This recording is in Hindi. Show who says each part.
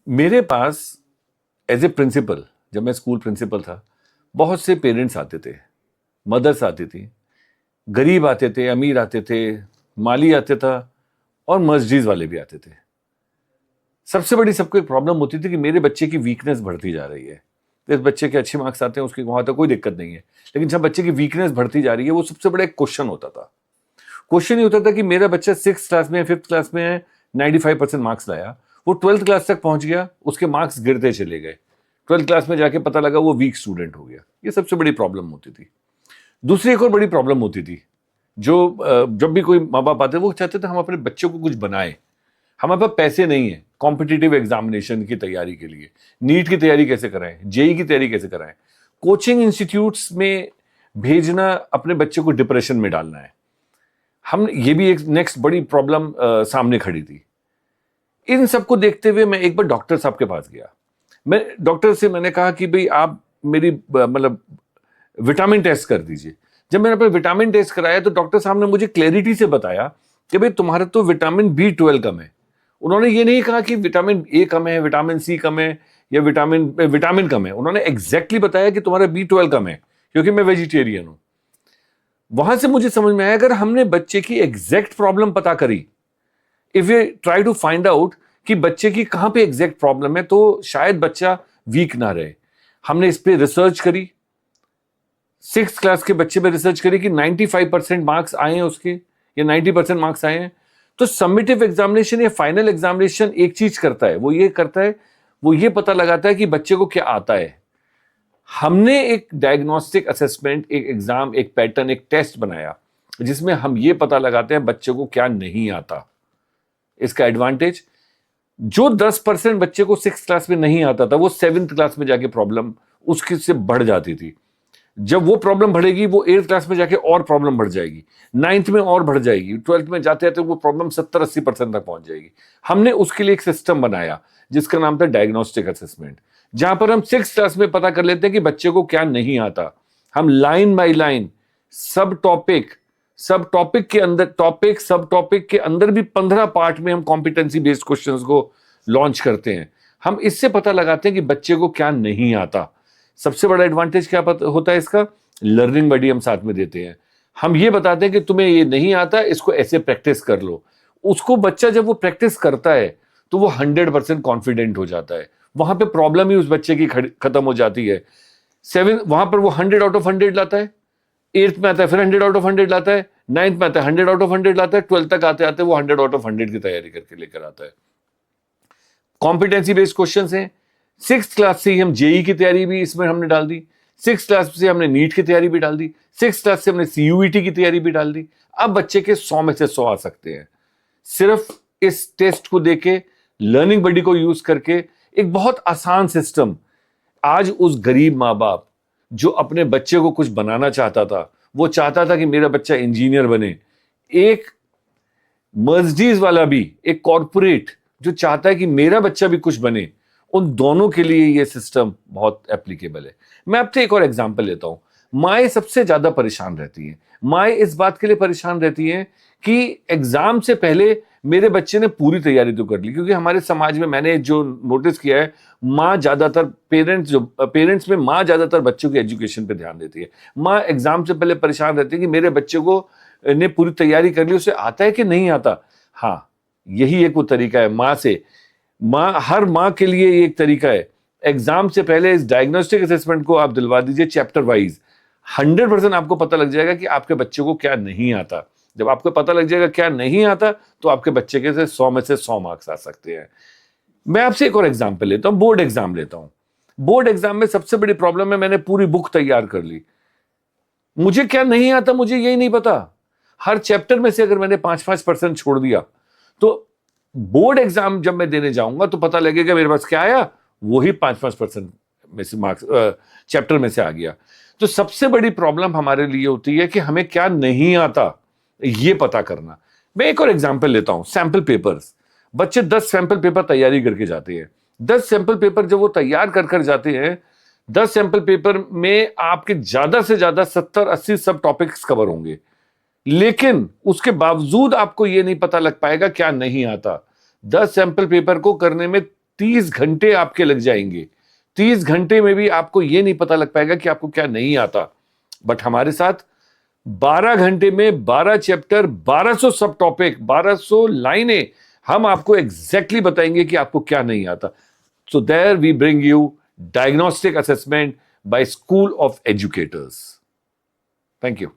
Speaker 1: मेरे पास एज ए प्रिंसिपल, जब मैं स्कूल प्रिंसिपल था, बहुत से पेरेंट्स आते थे, मदर्स आती थी, गरीब आते थे, अमीर आते थे, माली आते था और मर्सिडीज वाले भी आते थे। सबसे बड़ी सबको एक प्रॉब्लम होती थी कि मेरे बच्चे की वीकनेस बढ़ती जा रही है। इस बच्चे के अच्छे मार्क्स आते हैं, उसके वहां तक कोई दिक्कत नहीं है, लेकिन जब बच्चे की वीकनेस बढ़ती जा रही है, वो सबसे बड़ा एक क्वेश्चन होता था। क्वेश्चन ये होता था कि मेरा बच्चा 6th क्लास में, 5th क्लास में 95% मार्क्स लाया, वो 12th क्लास तक पहुंच गया, उसके मार्क्स गिरते चले गए। 12th क्लास में जाके पता लगा वो वीक स्टूडेंट हो गया। ये सबसे बड़ी प्रॉब्लम होती थी। दूसरी एक और बड़ी प्रॉब्लम होती थी, जो जब भी कोई माँ बाप आते वो चाहते थे हम अपने बच्चों को कुछ बनाए, हमारे पास पैसे नहीं है कॉम्पिटिटिव एग्जामिनेशन की तैयारी के लिए, नीट की तैयारी कैसे कराएं, जेई की तैयारी कैसे कराएं, कोचिंग इंस्टीट्यूट्स में भेजना अपने बच्चे को डिप्रेशन में डालना है। हम ये भी एक नेक्स्ट बड़ी प्रॉब्लम सामने खड़ी थी। इन सबको देखते हुए मैं एक बार डॉक्टर साहब के पास गया। मैं डॉक्टर से मैंने कहा कि भाई आप मेरी मतलब विटामिन टेस्ट कर दीजिए। जब मैंने अपने विटामिन टेस्ट कराया तो डॉक्टर साहब ने मुझे क्लैरिटी से बताया कि भाई तुम्हारा तो विटामिन B12 कम है। उन्होंने ये नहीं कहा कि विटामिन ए कम है, विटामिन सी कम है या विटामिन कम है। उन्होंने एग्जैक्टली बताया कि तुम्हारा B12 कम है, क्योंकि मैं वेजिटेरियन हूं। वहां से मुझे समझ में आया, अगर हमने बच्चे की एग्जैक्ट प्रॉब्लम पता करी, if you try to find out कि बच्चे की कहां पे एग्जैक्ट प्रॉब्लम है, तो शायद बच्चा वीक ना रहे। हमने इस पे रिसर्च करी, 6th क्लास के बच्चे पे रिसर्च करी कि 95% मार्क्स आए हैं उसके या 90% मार्क्स आए हैं। तो सबमिटिव एग्जामिनेशन या फाइनल एग्जामिनेशन एक चीज करता है, वो ये करता है, वो ये पता लगाता है कि बच्चे को क्या आता है। हमने एक डायग्नोस्टिक असेसमेंट, एक एग्जाम, एक पैटर्न, एक टेस्ट बनाया जिसमें हम ये पता लगाते हैं बच्चे को क्या नहीं आता। इसका एडवांटेज, जो 10% बच्चे को 6th क्लास में नहीं आता था, वो 7th क्लास में जाके प्रॉब्लम उसके से बढ़ जाती थी। जब वो प्रॉब्लम बढ़ेगी, वो 8th क्लास में जाके और प्रॉब्लम बढ़ जाएगी, 9th में और बढ़ जाएगी, 12th में जाते जाते वो प्रॉब्लम 70-80% तक पहुंच जाएगी। हमने उसके लिए एक सिस्टम बनाया जिसका नाम था डायग्नोस्टिक असेसमेंट, जहां पर हम 6th क्लास में पता कर लेते हैं कि बच्चे को क्या नहीं आता। हम लाइन बाय लाइन, सब टॉपिक के अंदर, टॉपिक सब टॉपिक के अंदर भी 15 पार्ट में हम कॉम्पिटेंसी बेस्ड क्वेश्चंस को लॉन्च करते हैं। हम इससे पता लगाते हैं कि बच्चे को क्या नहीं आता। सबसे बड़ा एडवांटेज क्या होता है इसका, लर्निंग बडी हम साथ में देते हैं। हम ये बताते हैं कि तुम्हें ये नहीं आता, इसको ऐसे प्रैक्टिस कर लो। उसको बच्चा जब वो प्रैक्टिस करता है तो वो 100% कॉन्फिडेंट हो जाता है। वहां पे प्रॉब्लम ही उस बच्चे की खत्म हो जाती है। 7 वहां पर वो 100 आउट ऑफ 100 लाता है, 8th में आता है फिर 100 आउट ऑफ 100 लाता है, 9th में आता है 100 आउट ऑफ 100 लाता है, 12th तक आते आते वो 100 आउट ऑफ 100 की तैयारी करके लेकर आता है। कॉम्पिटेंसी बेस्ड क्वेश्चंस हैं। 6th क्लास से ही हम जेई की तैयारी भी इसमें हमने डाल दी, 6th क्लास से हमने नीट की तैयारी भी डाल दी, 6th क्लास से हमने CUET की तैयारी भी डाल दी। अब बच्चे के 100 में से 100 आ सकते हैं, सिर्फ इस टेस्ट को देके, लर्निंग बडी को यूज करके। एक बहुत आसान सिस्टम। आज उस गरीब माँ बाप जो अपने बच्चे को कुछ बनाना चाहता था, वो चाहता था कि मेरा बच्चा इंजीनियर बने, एक मर्सिडीज वाला भी, एक कॉर्पोरेट जो चाहता है कि मेरा बच्चा भी कुछ बने, उन दोनों के लिए ये सिस्टम बहुत एप्लीकेबल है। मैं आपसे एक और एग्जांपल लेता हूं। माएँ सबसे ज्यादा परेशान रहती हैं। माएँ इस बात के लिए परेशान रहती हैं कि एग्जाम से पहले मेरे बच्चे ने पूरी तैयारी तो कर ली, क्योंकि हमारे समाज में मैंने जो नोटिस किया है, माँ ज्यादातर पेरेंट्स में माँ ज्यादातर बच्चों की एजुकेशन पे ध्यान देती है। माँ एग्जाम से पहले परेशान रहती है कि मेरे बच्चे को ने पूरी तैयारी कर ली, उसे आता है कि नहीं आता। हाँ, यही एक वो तरीका है हर माँ के लिए ये एक तरीका है। एग्जाम से पहले इस डायग्नोस्टिक असेसमेंट को आप दिलवा दीजिए चैप्टर वाइज, 100% आपको पता लग जाएगा कि आपके बच्चे को क्या नहीं आता। जब आपको पता लग जाएगा क्या नहीं आता, तो आपके बच्चे के से 100 में से 100 मार्क्स आ सकते हैं। मैं आपसे एक और एग्जाम्पल लेता हूं, बोर्ड एग्जाम लेता हूं। बोर्ड एग्जाम में सबसे बड़ी प्रॉब्लम है, मैंने पूरी बुक तैयार कर ली, मुझे क्या नहीं आता मुझे यही नहीं पता। हर चैप्टर में से अगर मैंने 5-5% छोड़ दिया, तो बोर्ड एग्जाम जब मैं देने जाऊंगा तो पता लगेगा मेरे पास क्या आया, वही 5-5% में से मार्क्स चैप्टर में से आ गया। तो सबसे बड़ी प्रॉब्लम हमारे लिए होती है कि हमें क्या नहीं आता ये पता करना। मैं एक और एग्जांपल लेता हूं, सैंपल पेपर्स। बच्चे 10 सैंपल पेपर तैयारी करके जाते हैं। 10 सैंपल पेपर जब वो तैयार कर जाते हैं, 10 सैंपल पेपर में आपके ज्यादा से ज्यादा 70-80 सब टॉपिक्स कवर होंगे, लेकिन उसके बावजूद आपको ये नहीं पता लग पाएगा क्या नहीं आता। 10 सैंपल पेपर को करने में 30 घंटे आपके लग जाएंगे। 30 घंटे में भी आपको ये नहीं पता लग पाएगा कि आपको क्या नहीं आता। बट हमारे साथ 12 घंटे में 12 चैप्टर, 1200 सब टॉपिक, 1200 लाइनें, हम आपको एग्जैक्टली बताएंगे कि आपको क्या नहीं आता। So there we bring you diagnostic assessment by school of educators. Thank you.